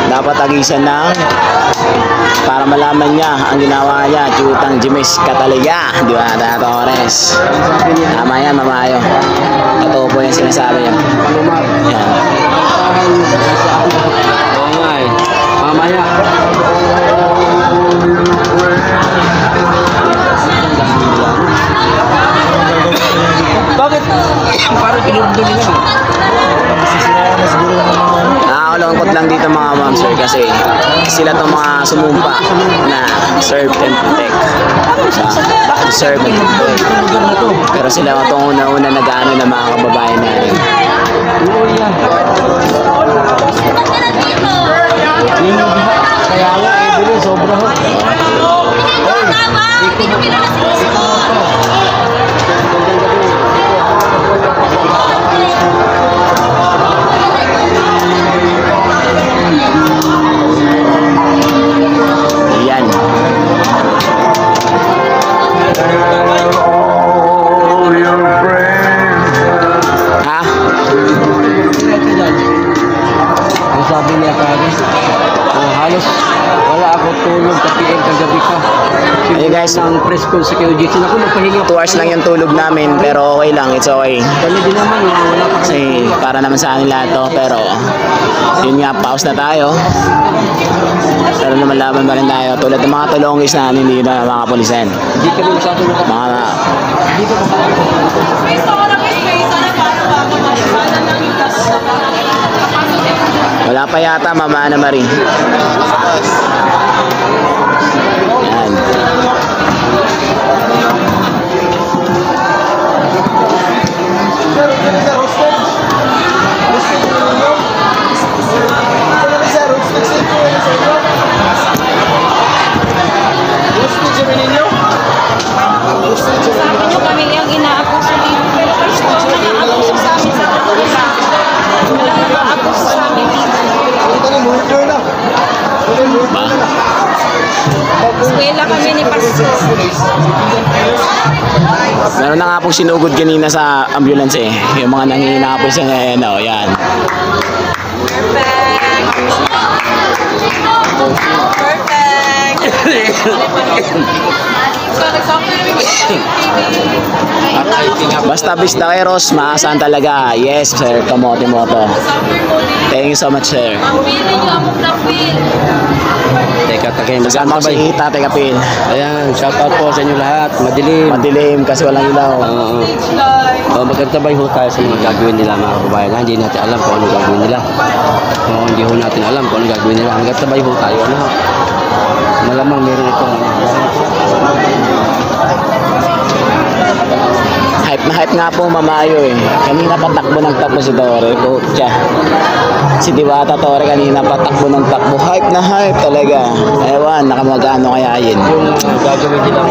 Dapat agisan ng para malaman niya ang ginawa niya, Jutang Jimis Cataliga, di ba, Torres? Tama yan, mamayo. Totoo po yung sinasabi niya. Yan. Oo nga eh. Mamaya. Bakit? Parang pinugdo nila. Nakakalungkot lang dito mga ma'am sir kasi sila tong mga sumumpa na serve and protect. Serve and protect. Pero sila itong una-una nag-ano na mga kababayan natin. Kaya nga, Evelyn, sobra ho. Yan. Ha? Ang sabi niya kagi, halos wala ako tulog kapiin kagabi ka. Hey guys, ng press con sa QGC. Ako magpahinga. 2 hours lang yung tulog namin pero okay lang, it's okay. Kami din naman, wala pa. Kasi para naman sa akin lahat to, pero yun nga, pause na tayo. Pero naman laban pa rin tayo. Tulad ng mga tulongis namin dito na mga kapulisan. Hindi kami masyadong Mga dito pa wala pa yata, Mama Ana Marie. Yan. Sabi nyo kami yung inaakuso dito. Pero first of all, naakuso sa amin sa Katoliko. Walang naakuso sa amin dito. Eskwela kami ni Pastor. Meron na nga pong sinugod kanina sa ambulance eh. Yung mga nangihina po siya ngayon. Oh, yan. Basta Vista Eros, maasahan talaga. Yes, Sir Kamote Moto. Thank you so much, sir. Teka, tagay. Kasama ko si Hita, Teka Pin. Ayan, shout out po sa inyo lahat. Madilim. Madilim kasi walang ilaw. Magkantabay ho tayo sa mga gagawin nila mga kabayan. Hindi natin alam kung ano gagawin nila. Hindi ho natin alam kung ano gagawin nila. Hanggang tabay ho tayo. Ano ho? Malamang meron itong Hype na hype nga po mamayo eh. Kanina pa takbo ng takbo si Tore. Kutya. Si Diwata Tore kanina pa takbo ng takbo. Hype na hype talaga. Ewan, nakamagano kaya yun. yung gagawin nila.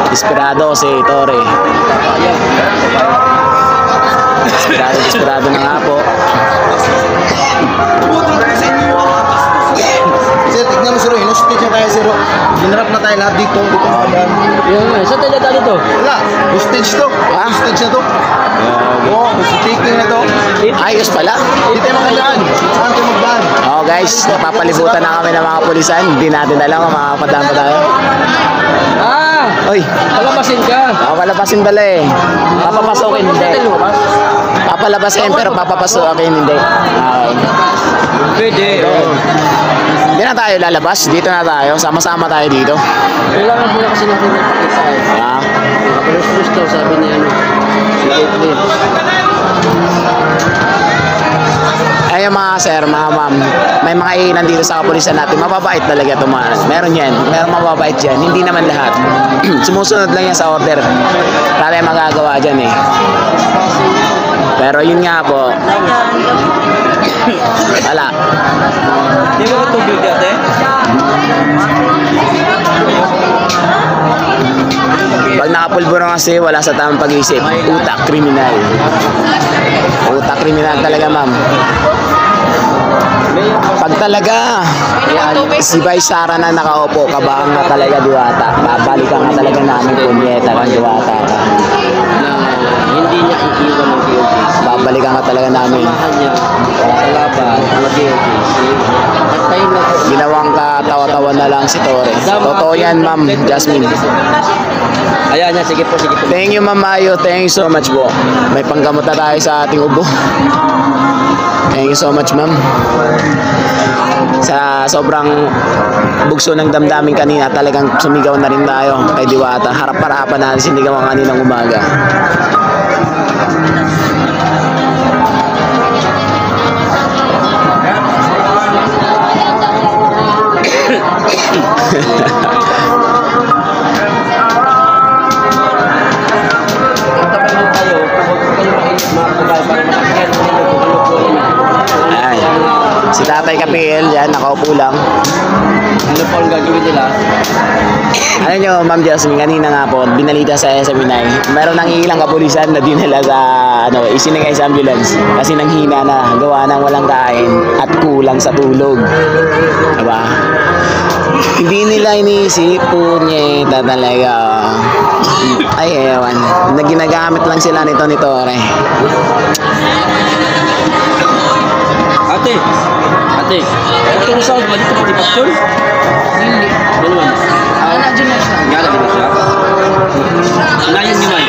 Desperado si Tore. Desperado na nga po. Sir, tignan mo sir, hostage na tayo sir. Dinrap na tayo lahat dito. Dito na kadaan. Saan tayo dali to? Wala, hostage to. Hostage na to. Oo, taking na to. Ayos pala. Dito tayo makadaan. Saan tayo magdaan? Oh guys, napapalibutan na kami ng mga pulisan. Hindi natin alam kung makakapadaan pa tayo. Oy, Palabasin ka. papalabasin pala eh. Papapasokin hindi. Papalabasin pero papapasokin hindi. Pwede. Hindi na tayo lalabas. Dito na tayo. Sama-sama tayo dito. Kailangan mo na kasi natin napakita eh. Kapalos-pulos daw sabi niya ano. Sige. Ay mga sir, mga ma'am, may mga iinan dito sa kapulisan natin. Mababait talaga ito mga. Meron yan. Meron mababait yan. Hindi naman lahat. Sumusunod lang yan sa order. Wala tayong magagawa dyan eh. Pero yun nga po. Wala. Di ba ito tubig dati? Pag nakapulburo kasi, wala sa tamang pag-isip. Utak kriminal. Utak kriminal talaga, ma'am. Pag talaga si Vice Sara na nakaupo, kabahan na talaga Diwata. Babalikan ka talaga namin punyeta ng Diwata. Na hindi niya iiwan ng DOJC. Babalikan ka talaga namin. Samahan niya sa laban ng DOJC. At tayo na po. Ginawang katawa-tawa na lang si Torres. Totoo yan, Ma'am Jasmine. Ayan niya, sige po, sige po. Thank you, Ma'am Mayo. Thank you so much po. May panggamot na tayo sa ating ubo. Thank you so much, Ma'am. Sa sobrang bugso ng damdamin kanina, talagang sumigaw na rin tayo kay Diwata. Harap-harapan natin sinigawan kaninang umaga. Ay, si Tatay Kapil, yan, nakaupo lang. Ano po ang gagawin nila? Ano nyo, Ma'am Jasmine, kanina nga po, binalita sa SM9, meron nang ilang kapulisan na dinala sa, isinigay sa ambulance kasi nanghina na, gawa ng walang kain at kulang sa tulog. Diba? Hindi nila iniisip po niya talaga. Ay, ewan. Ginagamit lang sila nito ni Tore. Ate, itong sound ba dito pati pasyon? Hindi. Ano naman? Wala dyan na siya. Nga na siya? Inayon niyo man?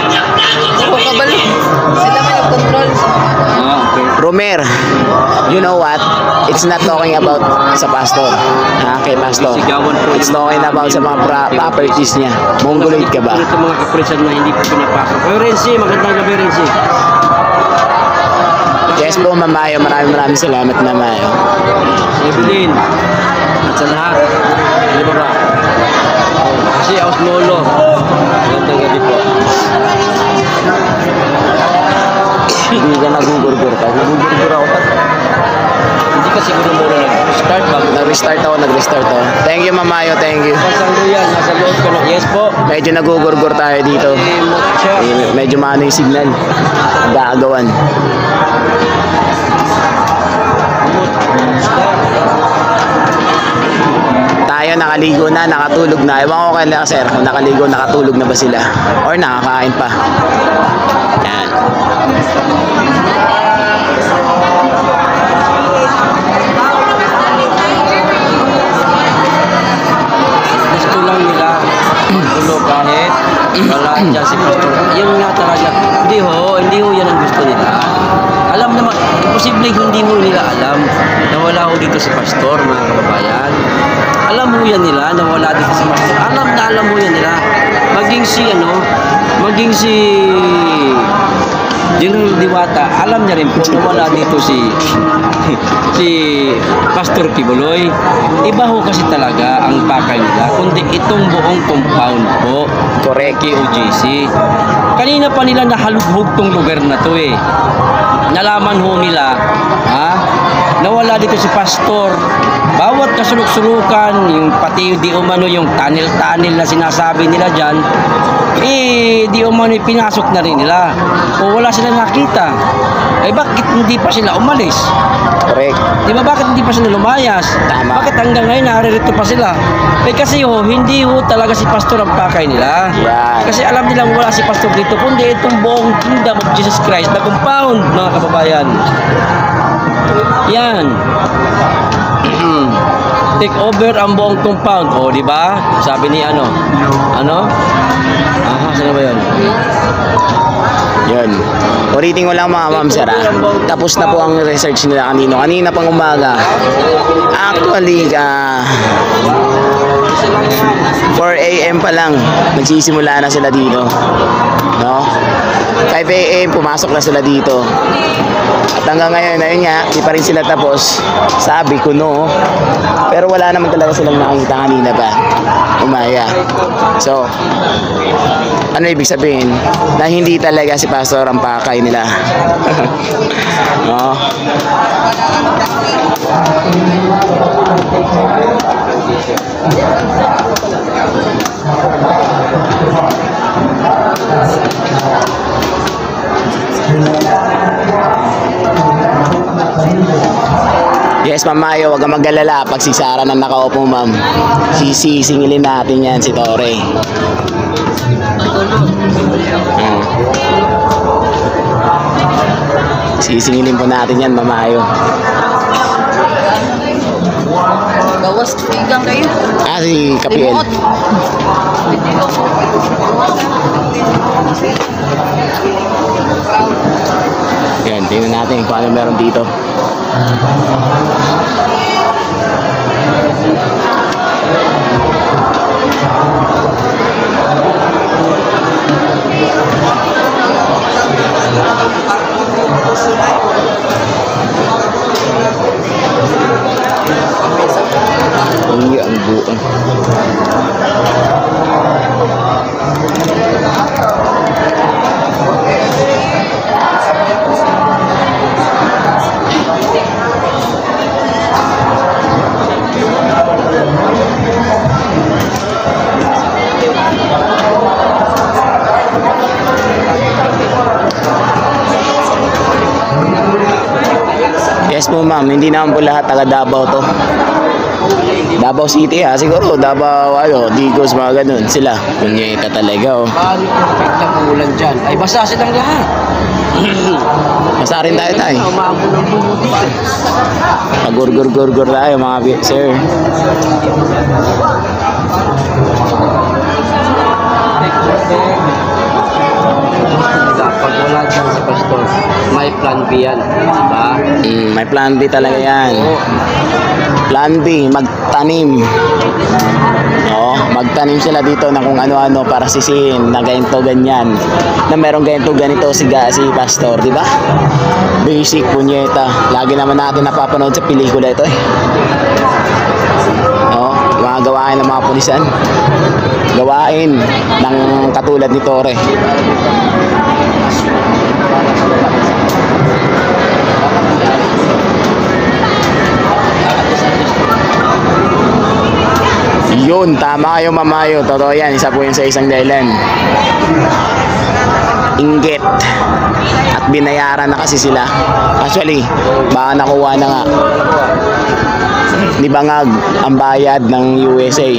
Oo, kabalo. Sila may nag-control sa mga Okay. Romer, you know what? It's not talking about sa pastor. Kay pastor. Sigawan po. It's talking about sa mga properties niya. Mongoloid ka ba? Ito mga kaprisan na hindi po pinapasok. Pero Renzi, magandang gabi Renzi. Yes po, Ma'am Mayo. Maraming salamat, Ma'am Mayo. Evelyn, at sa lahat. Ano ba ba? Si Aus Lolo. Magandang gabi po. Hindi ka nagugurgur ka. Nagugurgur ako. Hindi ka siguro muna nag-start bago. Nag-restart ako. Thank you, Ma'am Mayo. Thank you. Pasando yan, nasa loob ka na. Yes po. Medyo nagugurgur tayo dito. Mutya. Medyo maano yung signal. Gaagawan. Tayo nakaligo na, nakatulog na. Ewan ko kaya sir, kung nakaligo, nakatulog na ba sila? Or nakakain pa? Yan. Gusto lang nila tulog kahit wala dyan si Pastor. Yun nga talaga. Hindi ho yan ang gusto nila. Alam naman, posibleng hindi ho nila alam na wala ho dito si Pastor, mga kababayan. Alam ho yan nila na wala dito si Pastor. Alam ho yan nila. Maging si General Diwata, alam niya rin po na wala dito si Pastor Kibuloy. Iba ho kasi talaga ang pakay nila, kundi itong buong compound po. Correct. KOJC. Kanina pa nila nahalughog tong lugar na to eh. Nalaman ho nila, na wala dito si Pastor. Bawat kasulok-sulukan, yung pati di umano yung tunnel-tunnel na sinasabi nila dyan, di umano pinasok na rin nila. O wala sila nakita. Bakit hindi pa sila umalis? Correct. Di ba bakit hindi pa sila lumayas? Tama. Bakit hanggang ngayon naririto pa sila? Kasi hindi talaga si Pastor ang pakay nila. Yan. Kasi alam nilang wala si Pastor dito, kundi itong buong Kingdom of Jesus Christ na compound, mga kababayan. Yan. Take over ang buong compound. O, di ba? Sabi ni ano? Saan ba yun? Yun. Ulitin ko lang mga ma'am sir. Tapos na po ang research nila kanina pang umaga. Actually, 4 AM pa lang nagsisimula na sila dito. No? 5 AM pumasok na sila dito. At hanggang ngayon, ayun nga, di pa rin sila tapos. Sabi ko no. Pero wala naman talaga silang nakikita kanina pa. Umaya. So, ano ibig sabihin? Na hindi talaga si Pastor ang pakay nila. No? Yes Yes, Ma'am Mayo, huwag kang mag-alala. Pag si Sarah na nakaupo, ma'am, sisingilin natin yan si Tore. Sisingilin po natin yan, Ma'am Mayo. Gawas tigang kayo. Si Kapiel. Limuot. Yan, tingnan natin kung ano meron dito. Iya, ang buong. Yes po ma'am, hindi naman po lahat taga Davao to. Davao City ha, siguro Davao, Digos, mga ganun sila. Kunyeta talaga oh. Paano perfect lang ang ulan dyan? Ay, basa silang lahat. Basta rin tayo tayo. Umaambon ng buho dito. Pagurgur-gurgur tayo mga sir. Pag wala dyan si Pastor, may plan B yan. Diba? May plan B talaga yan. Plan B, magtanim. Oo, magtanim sila dito na kung ano-ano para sisihin na ganito ganyan. Na merong ganito ganito si Pastor, di ba? Basic punyeta. Lagi naman natin napapanood sa pelikula ito eh. Oo, mga gawain ng mga pulisan. Gawain ng katulad ni Tore. Yun, tama kayo mamayo. Totoo yan, isa po yun sa isang dahilan. Inggit. At binayaran na kasi sila. Actually, baka nakuha na nga ni Bangag ang bayad ng USA.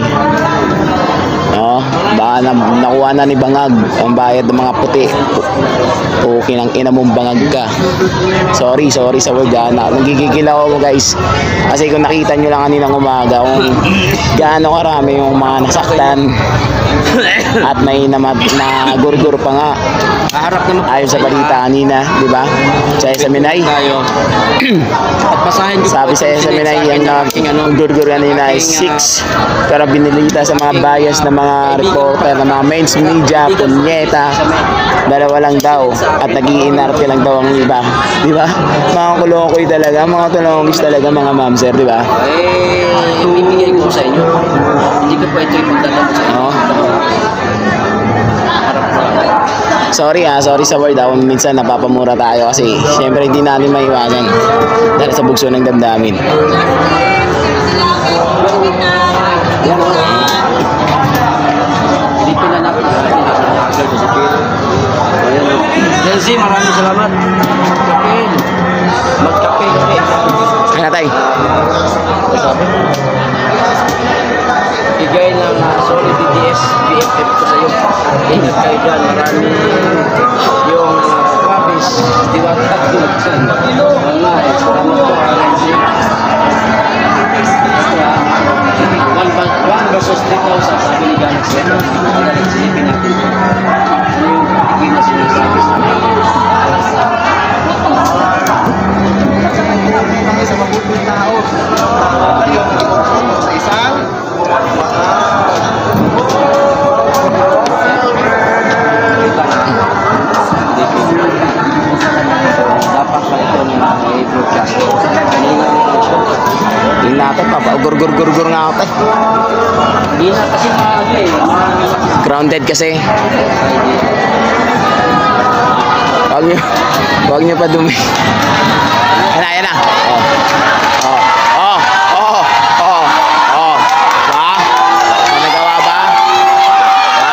Baka nakuha na ni Bangag ang bayad ng mga puti. Okay nang ina mong bangag ka. Sorry sa word nagigigil ako guys. Kasi kung nakita nyo lang kaninang umaga kung gaano karami yung mga nasaktan at may nagurgur pa nga. Harap naman Ayon sa balita kanina, di ba? Sa SMNI. tayo. At basahin ko Sabi sa SMNI yung nagurgur kanina ay 6. Pero binilita sa mga bias ng mga reporter ng mga mainstream media, punyeta, dalawa lang daw at nag-iinarte lang daw ang iba, di ba? Mga kulokoy talaga, mga tulongis talaga mga ma'am sir, di ba? Ibibigay ko sa inyo. Hindi ko pa ito ipagdadaan sa inyo. Sorry sa word kung minsan napapamura tayo kasi syempre hindi natin maiwasan dahil sa bugso ng damdamin. Dito na natin Nancy, maraming salamat. Magkape. Kaya tayo. Bigay ng solid DDS BFF ko sa iyo. Ingat kayo dyan. Maraming yung Travis Diwatat Dulcen. Salamat po. One versus 3,000 sabi ni Ganex. Silipin natin. Yung na sinasabi sa Kami sa mabuting tao. Sa isang dapat pa ito na i-broadcast. Yung natin, papagurgur-gurgur nga ako tayo. Hindi na kasi Grounded kasi. Wag niyo pa dumi. Yan na. Ba? Nagawa ba? Ba?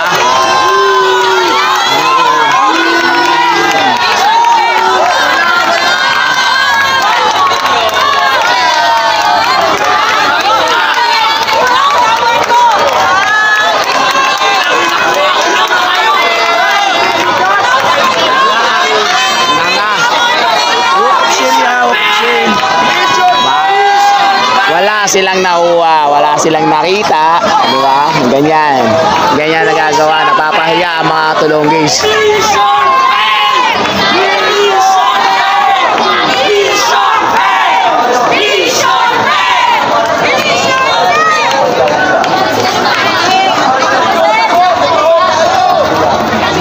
silang nakuha, wala silang nakita, di ba? Ganyan. Ganyan nagagawa, napapahiya ang mga tulonggis.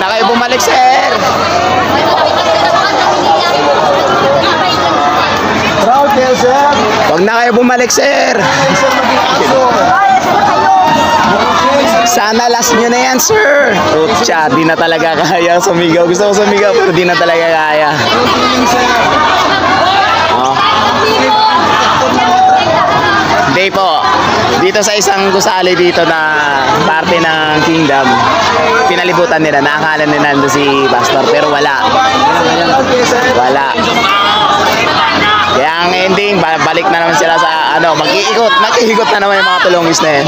Na kayo bumalik, sir. Proud kayo, sir. Huwag na kayo bumalik, sir. Sir, maging aso. Sana last nyo na yan, sir. Utsa, di na talaga kaya sumigaw. Gusto ko sumigaw, pero di na talaga kaya. Oh. Hindi po. Dito sa isang gusali dito na parte ng Kingdom, pinalibutan nila, nakakala nila nandun si Pastor, pero wala. Wala. Kaya ang ending, balik na naman sila sa ano, mag-iikot na naman yung mga tulongis na yan.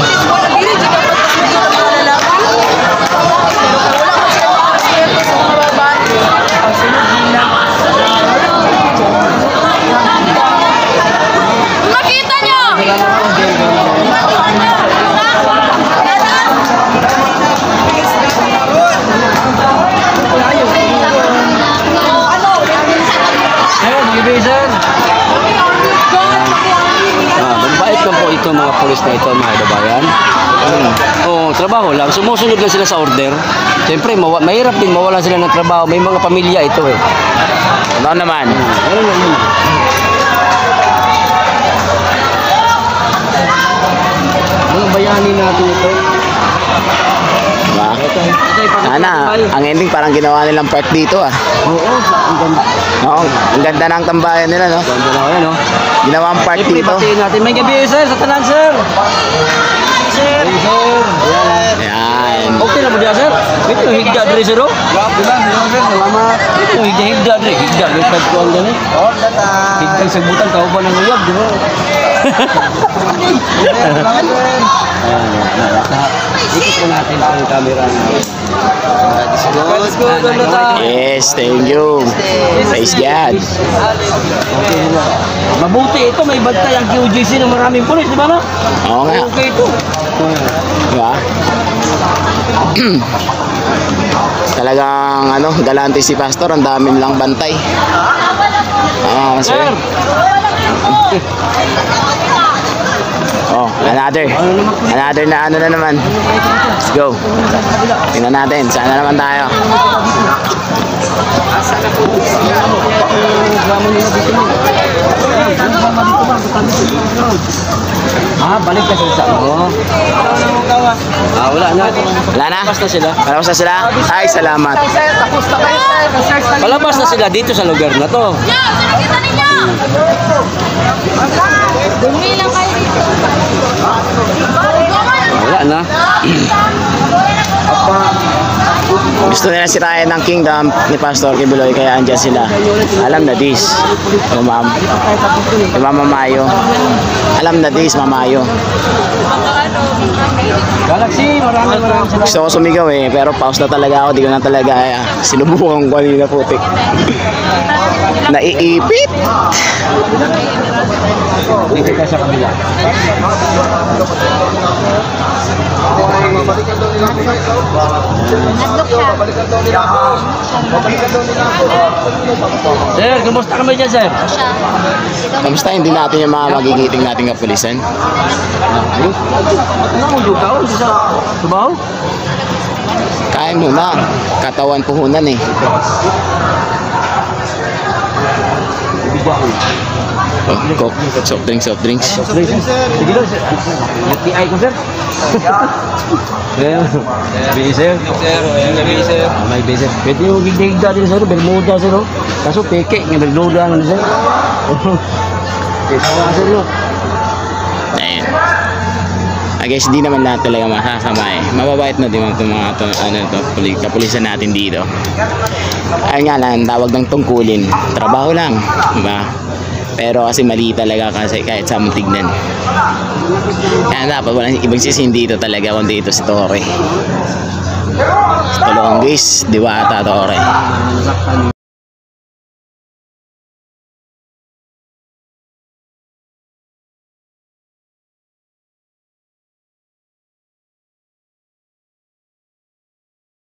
Makita nyo! Mabait lang po ito mga pulis na ito, mga kababayan. Trabaho lang. Sumusunod lang sila sa order. Siyempre, mahirap din mawala sila ng trabaho. May mga pamilya ito eh. Ano naman? Ano lang yun? Mga bayani natin ito. Diba? Sana, ang ending parang ginawa nilang part dito ah. Oo, ang ganda. Oo, ang ganda ng tambayan nila, no? Ganda na yan, no? Ginawa ang part Siyempre, dito. batiin natin. May gabi, sir, sa tanan, sir. Sir. Sir. Ayan. Okay na mo diya, sir? Ito yung higda dre, sir, oh. Salamat. Ito yung higda dre. Higda, may pagkuhan din, eh. Higda sa butan, tao ba ng uyab, di ba? Ikot mo natin ang camera. Let's go. Yes, thank you. Praise God. Mabuti ito, may bantay ang QGC na maraming pulis, di ba, no? Oo nga. Okay ito. Diba? Talagang ano, galante si Pastor, ang dami nilang bantay. Sir. Oh, another na ano na naman. Let's go. Tingnan natin, sana naman tayo. Balik ka sa ano? Wala na. Wala na? Palabas na sila. Palabas na sila? Ay, salamat. Palabas na sila dito sa lugar na to. Yan! Nakikita ninyo! Dumi lang kayo dito. Wala na. Gusto nila sirayan ng Kingdom ni Pastor Kibuloy, kaya andyan sila. Alam na this. O ma'am. Si Mama Mayo. Alam na this, Mama Mayo. Galaxy, maraming salamat. Gusto ko sumigaw eh, pero pause na talaga ako. Di ko na talaga sinubukan ko kanina, putik. Naiipit. Dito ka sa kabila. Sir, kumusta kami dyan, sir? Kamusta hindi natin yung mga magigiting nating kapulisan? Ano mo dugaw? Sa trabaho? Kaya mo na. Katawan puhunan eh. Coke, soft drinks. Sige lang, sir. UTI ko, sir. Bili, sir. May bili, sir. Pwede yung gigda din, sir. Bermuda, sir. Kaso peke, nga bermuda nga, sir. Sir, no? Ayun. I guess di naman lahat talaga masasama eh. Mababait na din itong mga kapulisan natin dito. Ayun nga lang, tawag ng tungkulin. Trabaho lang. Diba? Pero kasi mali talaga kasi kahit sa mong tignan. Kaya dapat walang ibang sisin dito talaga kundi ito si Torre. Tulungan guys, Diwata Torre.